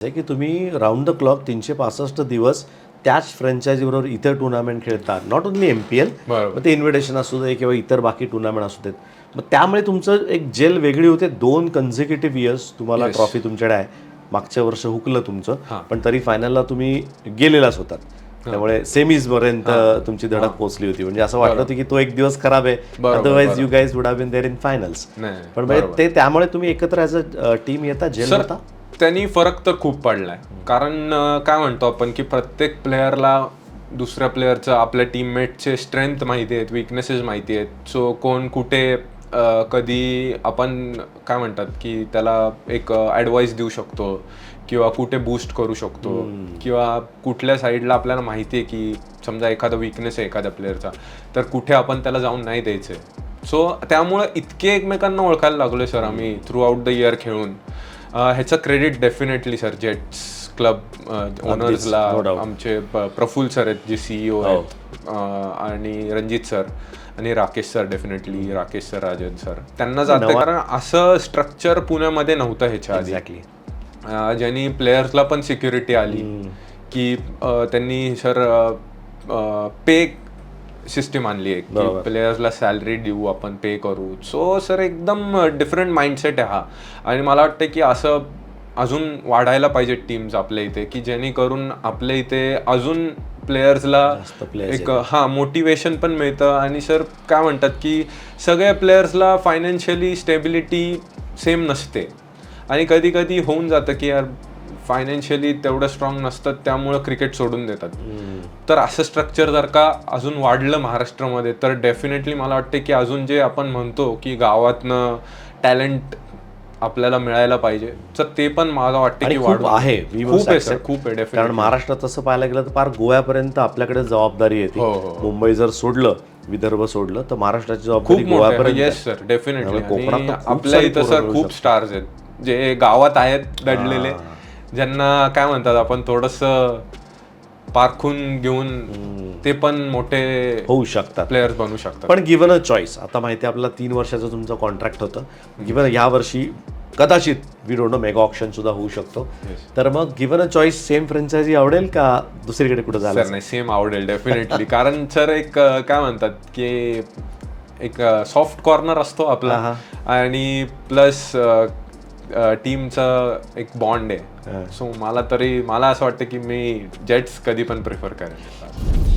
आहे की तुम्ही राऊंड द क्लॉक 365 दिवस त्याच फ्रँचायझी बरोबर इतर टुर्नामेंट खेळता. नॉट ओन्ली MPL, मग ते इन्व्हिटेशन असू दे किंवा इतर बाकी टुर्नामेंट असू देत. मग त्यामुळे तुमचं एक जेल वेगळी होते. 2 कन्झिक्युटिव्ह इयर्स तुम्हाला ट्रॉफी तुमच्याकडे आहे. मागच्या वर्ष हुकलं तुमचं, पण तरी फायनलला तुम्ही गेलेलाच होतात. त्यामुळे सेमीजपर्यंत तुमची धडक पोहोचली होती. म्हणजे असं वाटलं होतं की तो एक दिवस खराब आहे, otherwise you guys would have been there in finals. पण म्हणजे ते त्यामुळे तुम्ही एकत्र ॲज अ टीम येता, जेल होता. त्यांनी फरक तर खूप पडलाय. कारण काय म्हणतो आपण की प्रत्येक प्लेअरला दुसऱ्या प्लेअरचं, आपल्या टीममेटचे स्ट्रेंथ माहिती आहेत, विकनेसेस माहिती आहेत. सो कोण कुठे कधी आपण काय म्हणतात की त्याला एक ॲडवाईस देऊ शकतो किंवा कुठे बूस्ट करू शकतो किंवा कुठल्या साईडला आपल्याला माहिती आहे की समजा एखादा विकनेस आहे एखाद्या प्लेअरचा, तर कुठे आपण त्याला जाऊन नाही द्यायचं आहे. सो त्यामुळे इतके एकमेकांना ओळखायला लागलो सर आम्ही थ्रू आउट द इयर खेळून. ह्याचं क्रेडिट डेफिनेटली सर जेट्स क्लब ओनर्सला, आमचे प्रफुल्ल सर आहेत जे CEO आहेत, आणि रणजित सर आणि Rakesh sir, definitely Rakesh sir, Rajan sir, त्यांना जातं. कारण असं स्ट्रक्चर पुण्यामध्ये नव्हतं ह्याच्या आधी, ज्यांनी प्लेयर्सला पण सिक्युरिटी आली की त्यांनी सर पे सिस्टीम आणली आहे की प्लेयर्सला सॅलरी देऊ, आपण पे करू. सो सर एकदम डिफरंट माइंडसेट आहे हा. आणि मला वाटतं की असं अजून वाढायला पाहिजे टीम्स आपल्या इथे, की जेणेकरून आपल्या इथे अजून प्लेयर्सला एक मोटिवेशन पण मिळतं. आणि सर काय म्हणतात की सगळ्या प्लेयर्सला फायनान्शियली स्टेबिलिटी सेम नसते आणि कधी कधी होऊन जातं की यार फायनान्शियली तेवढं स्ट्रॉंग नसतात, त्यामुळं क्रिकेट सोडून देतात. तर असं स्ट्रक्चर जर का अजून वाढलं महाराष्ट्रामध्ये तर डेफिनेटली मला वाटतं की अजून जे आपण म्हणतो की गावातनं टॅलेंट आपल्याला मिळायला पाहिजे, तर ते पण मला वाटतं की खूप आहे. खूप आहे. कारण महाराष्ट्रात तसं पाहायला गेलं तर फार गोव्यापर्यंत आपल्याकडे जबाबदारी येते. मुंबई जर सोडलं, विदर्भ सोडलं, तर महाराष्ट्राची जबाबदारी गोव्यापर्यंत. Yes sir, definitely. आपल्या इथं सर खूप स्टार्स आहेत जे गावात आहेत दडलेले, ज्यांना काय म्हणतात आपण थोडंसं पारखून घेऊन ते पण मोठे होऊ शकतात, प्लेयर्स बनू शकतात. पण गिव्हन अ चॉईस, आता माहिती आहे आपल्याला 3 वर्षाचं तुमचं कॉन्ट्रॅक्ट होतं. गिव्हन ह्या वर्षी कदाचित we don't know mega auction सुद्धा होऊ शकतो. तर मग given a choice same franchise आवडेल का दुसरीकडे कुठं झालं? सर नाही, सेम आवडेल डेफिनेटली. कारण सर एक काय म्हणतात की एक सॉफ्ट कॉर्नर असतो आपला आणि प्लस टीमचा एक बॉन्ड आहे. सो मला असं वाटतं की मी जेट्स कधी पण प्रिफर करेन.